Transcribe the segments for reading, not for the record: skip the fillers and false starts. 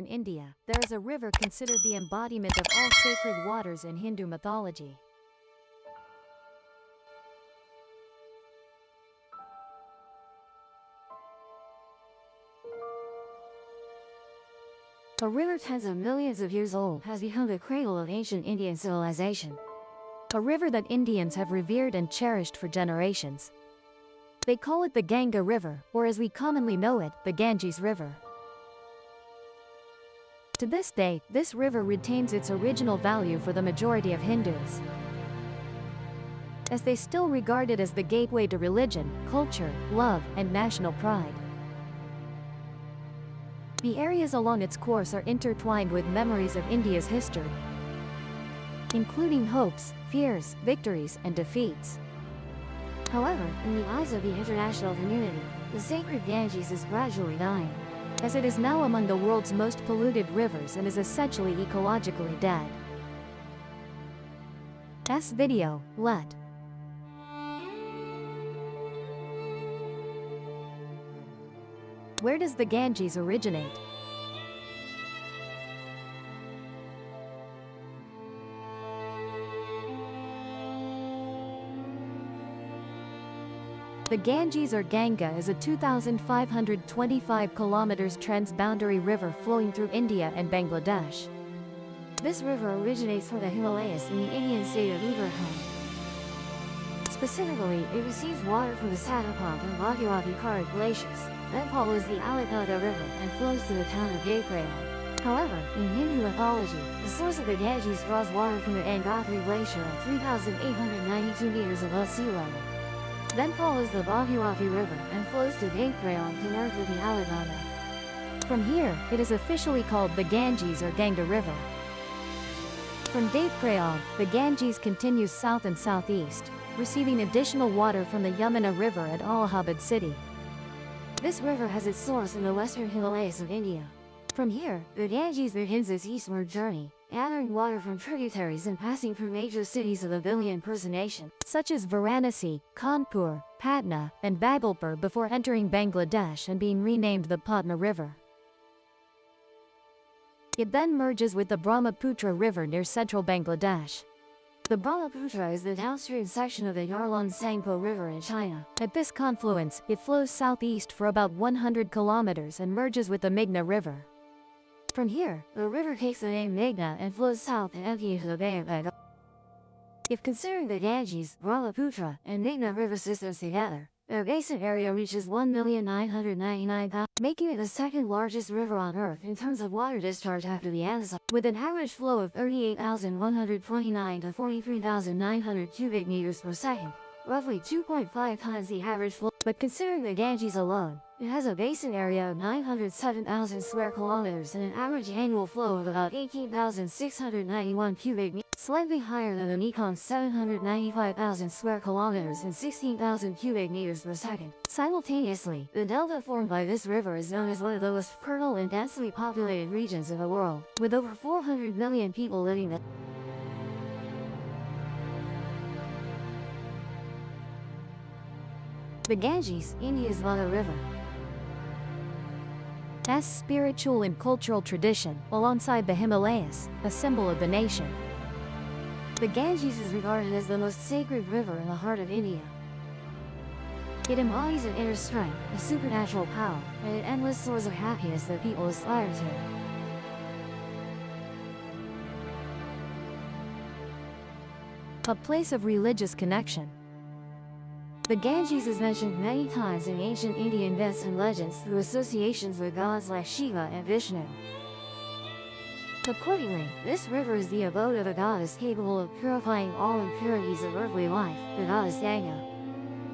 in India, there is a river considered the embodiment of all sacred waters in Hindu mythology. A river tens of millions of years old has become the cradle of ancient Indian civilization. A river that Indians have revered and cherished for generations. They call it the Ganga River, or as we commonly know it, the Ganges River. To this day, this river retains its original value for the majority of Hindus, as they still regard it as the gateway to religion, culture, love, and national pride. The areas along its course are intertwined with memories of India's history, including hopes, fears, victories, and defeats. However, in the eyes of the international community, the sacred Ganges is gradually dying, as it is now among the world's most polluted rivers and is essentially ecologically dead. S video, let. Where does the Ganges originate? The Ganges or Ganga is a 2,525 kilometers transboundary river flowing through India and Bangladesh. This river originates from the Himalayas in the Indian state of Uttarakhand. Specifically, it receives water from the Satapam and Bhagirathi glaciers, then follows the Alaknanda River and flows to the town of Gaprayal. However, in Hindu mythology, the source of the Ganges draws water from the Gangotri Glacier at 3,892 meters above sea level, then follows the Bhagirathi River and flows to Gaprayal to merge with the Alaknanda. From here, it is officially called the Ganges or Ganga River. From Gaprayal, the Ganges continues south and southeast, receiving additional water from the Yamuna River at Allahabad city. This river has its source in the western Himalayas of India. From here, the Ganges begins its eastward journey, gathering water from tributaries and passing through major cities of the billion-person nation, such as Varanasi, Kanpur, Patna, and Bhagalpur before entering Bangladesh and being renamed the Patna River. It then merges with the Brahmaputra River near central Bangladesh. The Brahmaputra is the downstream section of the Yarlung Tsangpo River in China. At this confluence, it flows southeast for about 100 kilometers and merges with the Meghna River. From here, the river takes the name Meghna and flows south and empties into the Bay of Bengal. If considering the Ganges, Brahmaputra, and Meghna river systems together, their basin area reaches 1,999,000, making it the second largest river on Earth in terms of water discharge after the Amazon, with an average flow of 38,129 to 43,900 cubic meters per second, roughly 2.5 times the average flow. But considering the Ganges alone, it has a basin area of 907,000 square kilometers and an average annual flow of about 18,691 cubic meters, slightly higher than the Mekong's 795,000 square kilometers and 16,000 cubic meters per second. Simultaneously, the delta formed by this river is known as one of the most fertile and densely populated regions in the world, with over 400 million people living there. The Ganges, India's Mother River, has spiritual and cultural tradition, alongside the Himalayas, a symbol of the nation. The Ganges is regarded as the most sacred river in the heart of India. It embodies an inner strength, a supernatural power, and an endless source of happiness that people aspire to. A place of religious connection. The Ganges is mentioned many times in ancient Indian myths and legends through associations with gods like Shiva and Vishnu. Accordingly, this river is the abode of a goddess capable of purifying all impurities of earthly life, the goddess Ganga.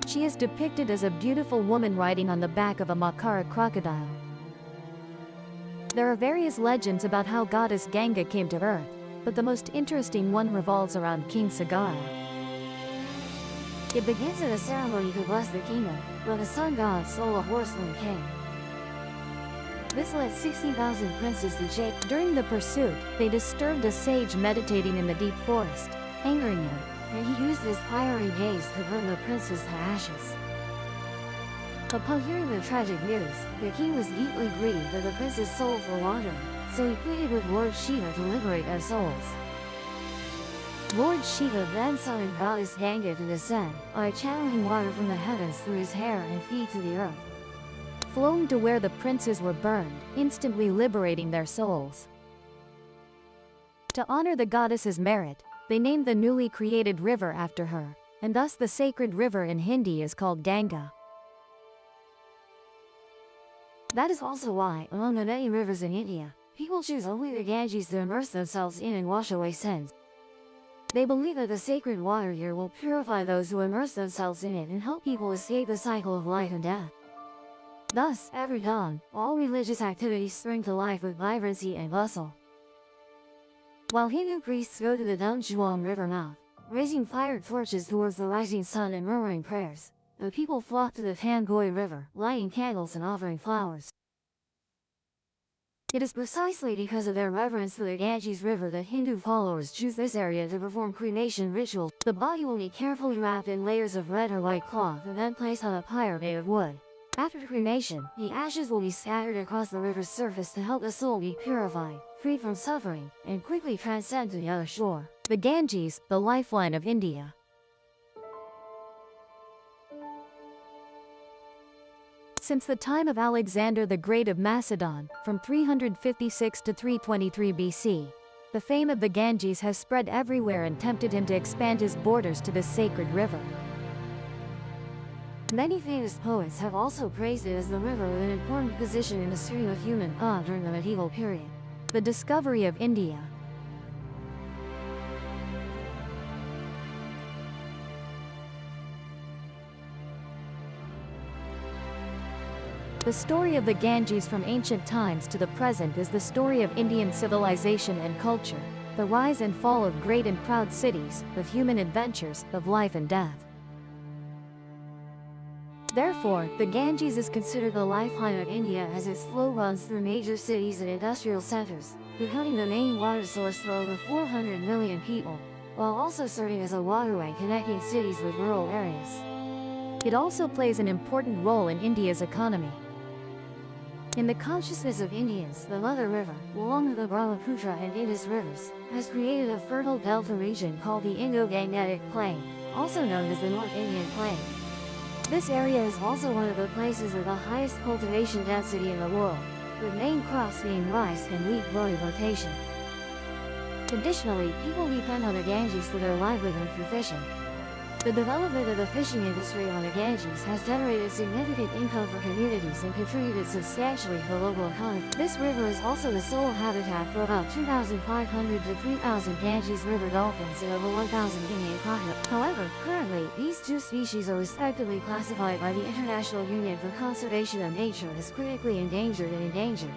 She is depicted as a beautiful woman riding on the back of a Makara crocodile. There are various legends about how goddess Ganga came to earth, but the most interesting one revolves around King Sagara. It begins in a ceremony to bless the kingdom, where the sun god stole a horse from the king. This led 60,000 princes to chase. During the pursuit, they disturbed a sage meditating in the deep forest, angering him, and he used his fiery gaze to burn the princes to ashes. Upon hearing the tragic news, the king was deeply grieved that the prince's soul for wandering, so he pleaded with Lord Shiva to liberate their souls. Lord Shiva then summoned goddess Ganga to descend by channeling water from the heavens through his hair and feet to the earth, flowing to where the princes were burned, instantly liberating their souls. To honor the goddess's merit, they named the newly created river after her, and thus the sacred river in Hindi is called Ganga. That is also why, among the many rivers in India, people choose only the Ganges to immerse themselves in and wash away sins. They believe that the sacred water here will purify those who immerse themselves in it and help people escape the cycle of life and death. Thus, every dawn, all religious activities spring to life with vibrancy and bustle. While Hindu priests go to the Dunjuang river mouth, raising fire torches towards the rising sun and murmuring prayers, the people flock to the Tangoi River, lighting candles and offering flowers. It is precisely because of their reverence for the Ganges River that Hindu followers choose this area to perform cremation rituals. The body will be carefully wrapped in layers of red or white cloth and then placed on a pyre made of wood. After cremation, the ashes will be scattered across the river's surface to help the soul be purified, freed from suffering, and quickly transcend to the other shore. The Ganges, the lifeline of India. Since the time of Alexander the Great of Macedon, from 356 to 323 BC, the fame of the Ganges has spread everywhere and tempted him to expand his borders to this sacred river. Many famous poets have also praised it as the river with an important position in the stream of human thought during the medieval period. The discovery of India. The story of the Ganges from ancient times to the present is the story of Indian civilization and culture, the rise and fall of great and proud cities, of human adventures, of life and death. Therefore, the Ganges is considered the lifeline of India as its flow runs through major cities and industrial centers, becoming the main water source for over 400 million people, while also serving as a waterway connecting cities with rural areas. It also plays an important role in India's economy. In the consciousness of Indians, the Mother River, along with the Brahmaputra and Indus rivers, has created a fertile delta region called the Indo-Gangetic Plain, also known as the North Indian Plain. This area is also one of the places with the highest cultivation density in the world, with main crops being rice and wheat growing rotation. Additionally, people depend on the Ganges for their livelihood through fishing. The development of the fishing industry on the Ganges has generated significant income for communities and contributed substantially to the local economy. This river is also the sole habitat for about 2,500 to 3,000 Ganges river dolphins and over 1,000 Indian crocodiles. However, currently, these two species are respectively classified by the International Union for Conservation of Nature as critically endangered and endangered.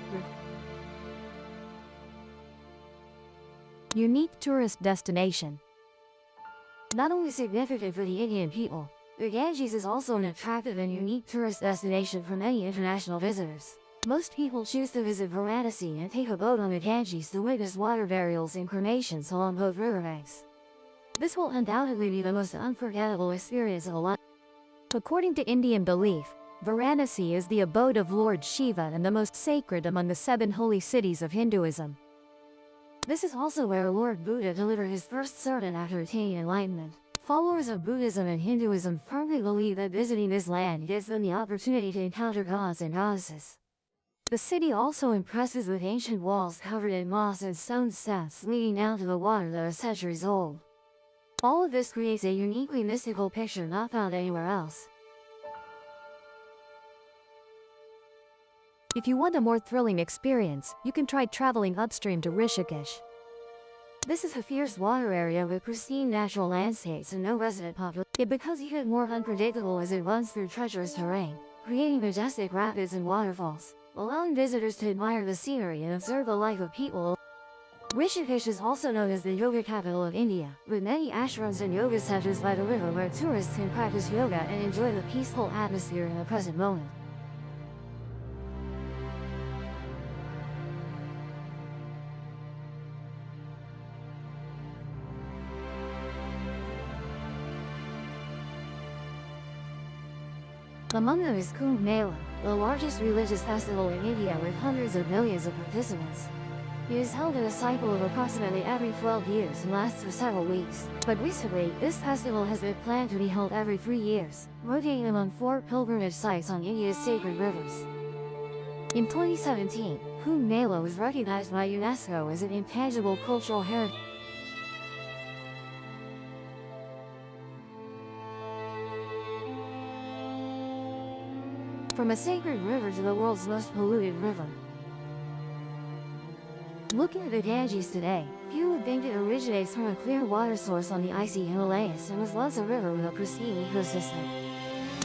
Unique tourist destination. Not only significant for the Indian people, the Ganges is also an attractive and unique tourist destination for many international visitors. Most people choose to visit Varanasi and take a boat on the Ganges to witness water burials and cremations along both riverbanks. This will undoubtedly be the most unforgettable experience of a life. According to Indian belief, Varanasi is the abode of Lord Shiva and the most sacred among the 7 holy cities of Hinduism. This is also where Lord Buddha delivered his first sermon after attaining enlightenment. Followers of Buddhism and Hinduism firmly believe that visiting this land gives them the opportunity to encounter gods and goddesses. The city also impresses with ancient walls covered in moss and stone steps leading down to the water that are centuries old. All of this creates a uniquely mystical picture not found anywhere else. If you want a more thrilling experience, you can try traveling upstream to Rishikesh. This is a fierce water area with pristine natural landscapes and no resident population. It becomes even more unpredictable as it runs through treacherous terrain, creating majestic rapids and waterfalls, allowing visitors to admire the scenery and observe the life of people. Rishikesh is also known as the yoga capital of India, with many ashrams and yoga centers by the river where tourists can practice yoga and enjoy the peaceful atmosphere in the present moment. Among them is Kumbh Mela, the largest religious festival in India with hundreds of millions of participants. It is held in a cycle of approximately every 12 years and lasts for several weeks. But recently, this festival has been planned to be held every 3 years, rotating among 4 pilgrimage sites on India's sacred rivers. In 2017, Kumbh Mela was recognized by UNESCO as an intangible cultural heritage. From a sacred river to the world's most polluted river. Looking at the Ganges today, few would think it originates from a clear water source on the icy Himalayas and was once a river with a pristine ecosystem.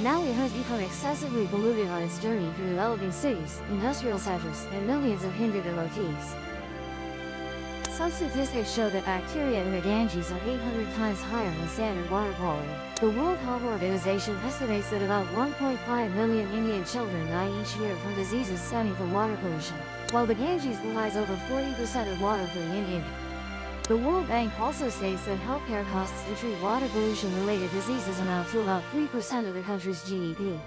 Now it has become excessively polluted on its journey through developing cities, industrial centers, and millions of Hindu devotees. Some statistics show that bacteria in the Ganges are 800 times higher than standard water quality. The World Health Organization estimates that about 1.5 million Indian children die each year from diseases stemming from water pollution, while the Ganges provides over 40% of water for the Indian. The World Bank also states that healthcare costs to treat water pollution-related diseases amount to about 3% of the country's GDP.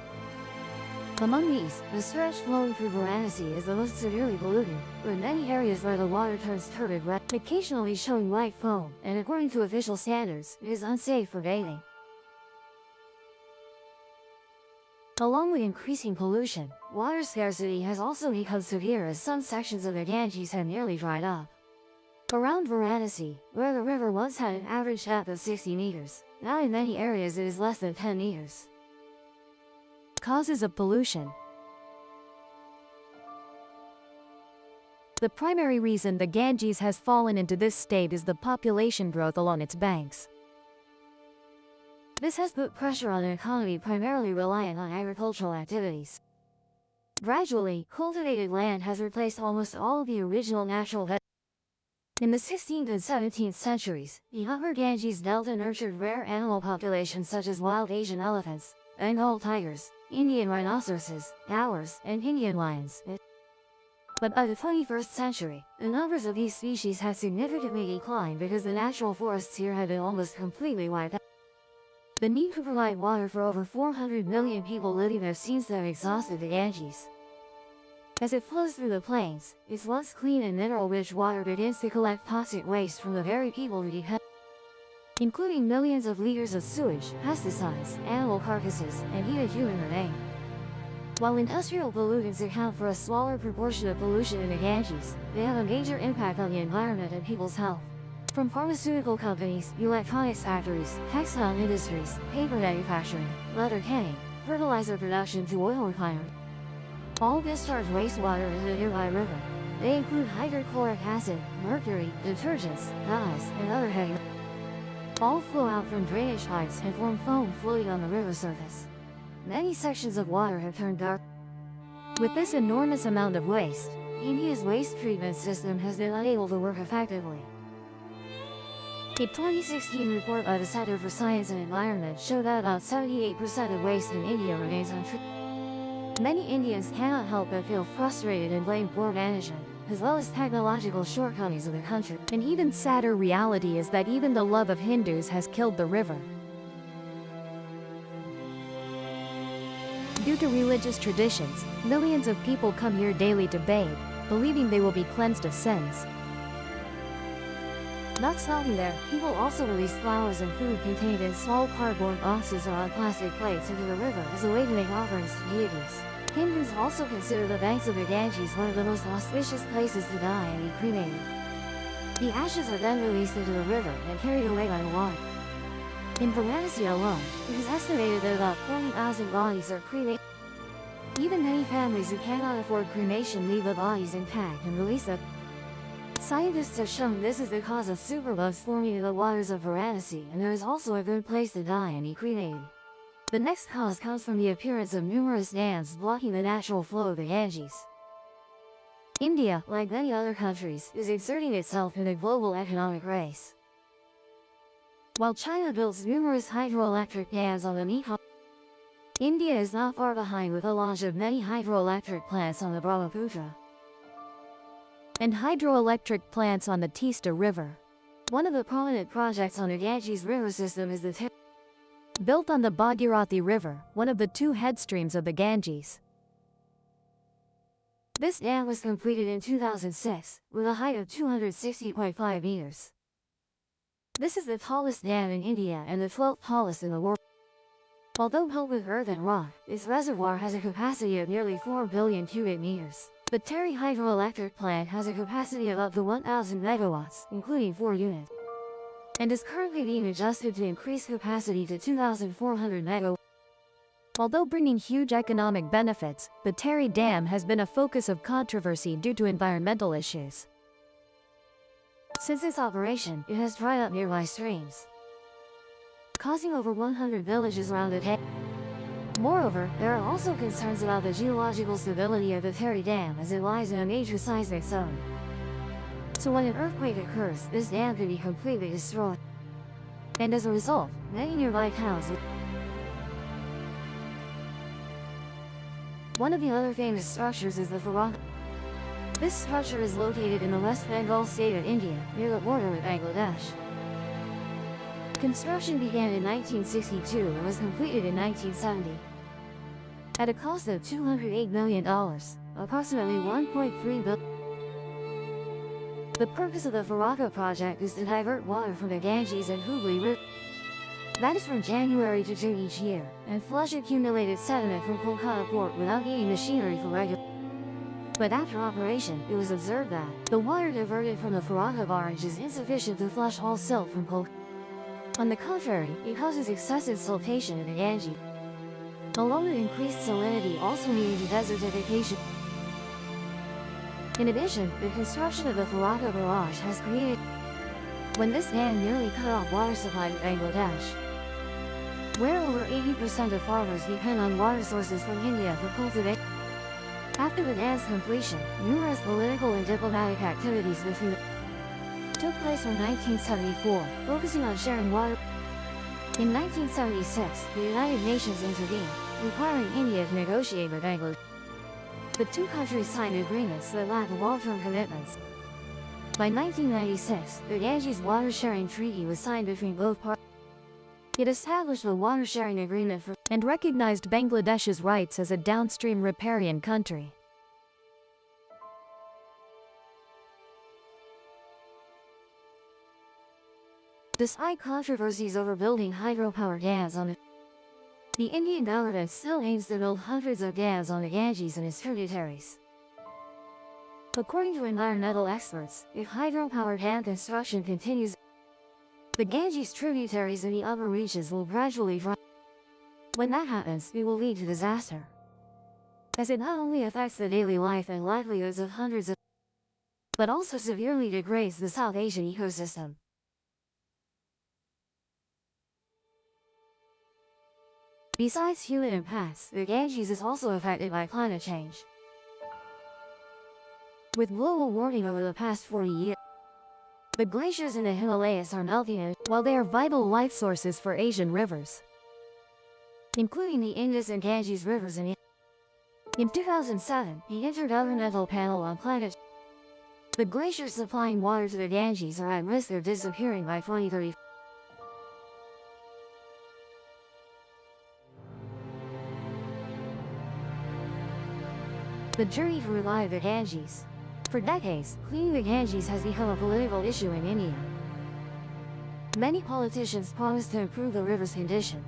Among these, the stretch flowing through Varanasi is the most severely polluted, with many areas where the water turns turbid red, occasionally showing white foam, and according to official standards, it is unsafe for bathing. Along with increasing pollution, water scarcity has also become severe as some sections of the Ganges have nearly dried up. Around Varanasi, where the river once had an average depth of 60 meters, now in many areas it is less than 10 meters. Causes of pollution. The primary reason the Ganges has fallen into this state is the population growth along its banks. This has put pressure on an economy primarily reliant on agricultural activities. Gradually, cultivated land has replaced almost all of the original natural vegetables. In the 16th and 17th centuries, the upper Ganges Delta nurtured rare animal populations such as wild Asian elephants, Bengal tigers, Indian rhinoceroses, owls, and Indian lions. But by the 21st century, the numbers of these species have significantly declined because the natural forests here have been almost completely wiped out. The need to provide water for over 400 million people living there seems to have exhausted the Ganges. As it flows through the plains, its once clean and mineral-rich water begins to collect toxic waste from the very people who depend, including millions of liters of sewage, pesticides, animal carcasses, and even human remains. While industrial pollutants account for a smaller proportion of pollution in the Ganges, they have a major impact on the environment and people's health. From pharmaceutical companies, electronics factories, textile industries, paper manufacturing, leather canning, fertilizer production to oil refinery, all discharge wastewater into the nearby river. They include hydrochloric acid, mercury, detergents, dyes, and other heavy metals. All flow out from drainage pipes and form foam floating on the river surface. Many sections of water have turned dark. With this enormous amount of waste, India's waste treatment system has been unable to work effectively. A 2016 report by the Center for Science and Environment showed that about 78% of waste in India remains untreated. Many Indians cannot help but feel frustrated and blame poor management, as well as technological shortcomings of the country. An even sadder reality is that even the love of Hindus has killed the river. Due to religious traditions, millions of people come here daily to bathe, believing they will be cleansed of sins. Not stopping there, people also release flowers and food contained in small cardboard boxes or on plastic plates into the river as a way to make offerings to deities. Hindus also consider the banks of the Ganges one of the most auspicious places to die and be cremated. The ashes are then released into the river and carried away by the water. In Varanasi alone, it is estimated that about 40,000 bodies are cremated. Even many families who cannot afford cremation leave the bodies intact and release them. Scientists have shown this is the cause of superbugs forming in the waters of Varanasi, and there is also a good place to die and be cremated. The next cause comes from the appearance of numerous dams blocking the natural flow of the Ganges. India, like many other countries, is exerting itself in a global economic race. While China builds numerous hydroelectric dams on the Mekong, India is not far behind with the launch of many hydroelectric plants on the Brahmaputra and hydroelectric plants on the Teesta River. One of the prominent projects on the Ganges river system is the built on the Bhagirathi River, one of the 2 headstreams of the Ganges. This dam was completed in 2006, with a height of 260.5 meters. This is the tallest dam in India and the 12th tallest in the world. Although built with earth and rock, this reservoir has a capacity of nearly 4 billion cubic meters. The Terry hydroelectric plant has a capacity of up to 1,000 megawatts, including 4 units, and is currently being adjusted to increase capacity to 2,400 megawatts. Although bringing huge economic benefits, the Terry Dam has been a focus of controversy due to environmental issues. Since its operation, it has dried up nearby streams, causing over 100 villages around the dam. Moreover, there are also concerns about the geological stability of the Terry Dam as it lies in a major seismic zone. So when an earthquake occurs, this dam can be completely destroyed. And as a result, many nearby towns. One of the other famous structures is the Faraka. This structure is located in the West Bengal state of India, near the border with Bangladesh. Construction began in 1962 and was completed in 1970. At a cost of $208 million, approximately $1.3 billion. The purpose of the Faraka project is to divert water from the Ganges and Hooghly River. That is from January to June each year, and flush accumulated sediment from Kolkata port without needing machinery for regular. But after operation, it was observed that the water diverted from the Faraka barrage is insufficient to flush all silt from Kolkata. On the contrary, it causes excessive siltation in the Ganges, along with increased salinity also leading to desertification. In addition, the construction of the Faraka barrage has created when this dam nearly cut off water supply to Bangladesh, where over 80% of farmers depend on water sources from India for cultivation. After the dam's completion, numerous political and diplomatic activities between took place from 1974, focusing on sharing water. In 1976, the United Nations intervened, requiring India to negotiate with Bangladesh. The two countries signed agreements that lacked long-term commitments. By 1996, the Ganges Water Sharing Treaty was signed between both parties. It established a water sharing agreement for and recognized Bangladesh's rights as a downstream riparian country. Despite controversies over building hydropower dams on the Indian government still aims to build hundreds of dams on the Ganges and its tributaries. According to environmental experts, if hydropower dam construction continues, the Ganges tributaries in the upper reaches will gradually dry. When that happens, it will lead to disaster, as it not only affects the daily life and livelihoods of hundreds of, but also severely degrades the South Asian ecosystem. Besides human impacts, the Ganges is also affected by climate change. With global warming over the past 40 years, the glaciers in the Himalayas are melting, while they are vital life sources for Asian rivers, including the Indus and Ganges rivers in India. In 2007, the Intergovernmental Panel on Climate Change, the glaciers supplying water to the Ganges are at risk of disappearing by 2030. The journey to revive the Ganges. For decades, cleaning the Ganges has become a political issue in India. Many politicians promised to improve the river's condition,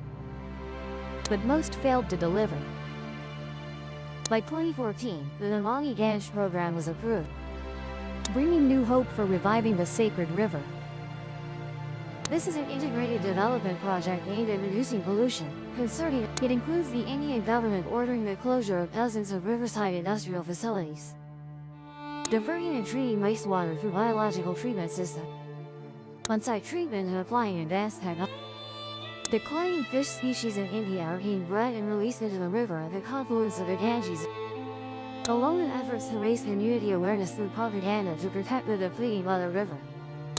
but most failed to deliver. By 2014, the Namani Gange program was approved, bringing new hope for reviving the sacred river. This is an integrated development project aimed at reducing pollution. Concerning it includes the Indian government ordering the closure of dozens of riverside industrial facilities, diverting and treating wastewater through biological treatment systems, on-site treatment and applying advanced technology. Declining fish species in India are being bred and released into the river at the confluence of the Ganges, along with efforts to raise community awareness through propaganda to protect the depleting Mother River.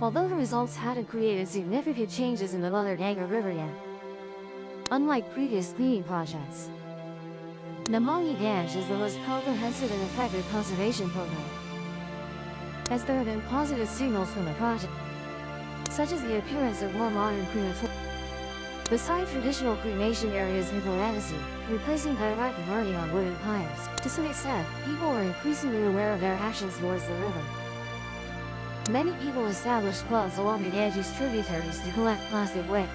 Although the results hadn't created significant changes in the Mother Ganga River yet, unlike previous cleaning projects, Namani Gange is the most comprehensive and effective conservation program, as there have been positive signals from the project, such as the appearance of more modern crematoriums, Beside traditional cremation areas in Varanasi, replacing direct burning on wooden pyres, to some extent, people were increasingly aware of their actions towards the river. Many people established clubs along the Ganges tributaries to collect plastic waste.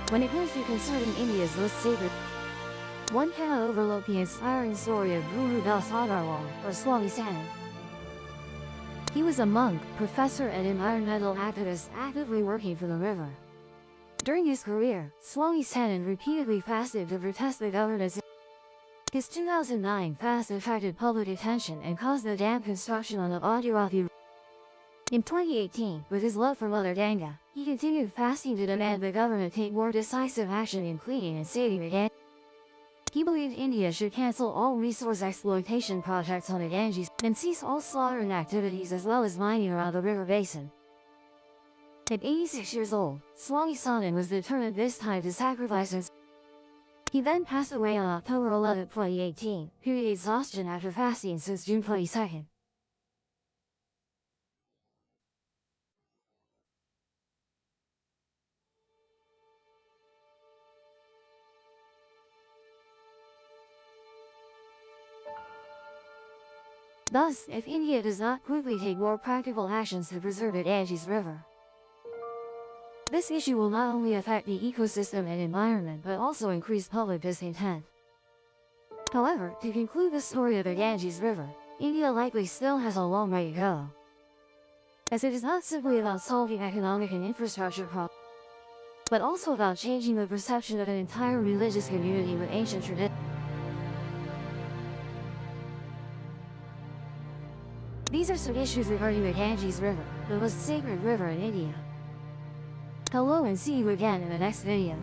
When it comes to conserving India's most sacred, one cannot overlook the inspiring story of Guru Das Agarwal, or Swami Sanan. He was a monk, professor and environmental activist actively working for the river. During his career, Swami Sanan repeatedly fasted to protest the governance. His 2009 fast attracted public attention and caused the dam construction on the Bhagirathi. In 2018, with his love for Mother Ganga, he continued fasting to demand the government take more decisive action in cleaning and saving the Ganges. He believed India should cancel all resource exploitation projects on the Ganges and cease all slaughtering activities as well as mining around the river basin. At 86 years old, Swami Sanan was determined this time to sacrifice his. He then passed away on October 11, 2018, due to exhaustion after fasting since June 22. Thus, if India does not quickly take more practical actions to preserve the Ganges River, this issue will not only affect the ecosystem and environment but also increase public discontent. However, to conclude the story of the Ganges River, India likely still has a long way to go, as it is not simply about solving economic and infrastructure problems, but also about changing the perception of an entire religious community with ancient traditions. These are some issues regarding the Ganges River, the most sacred river in India. Hello and see you again in the next video.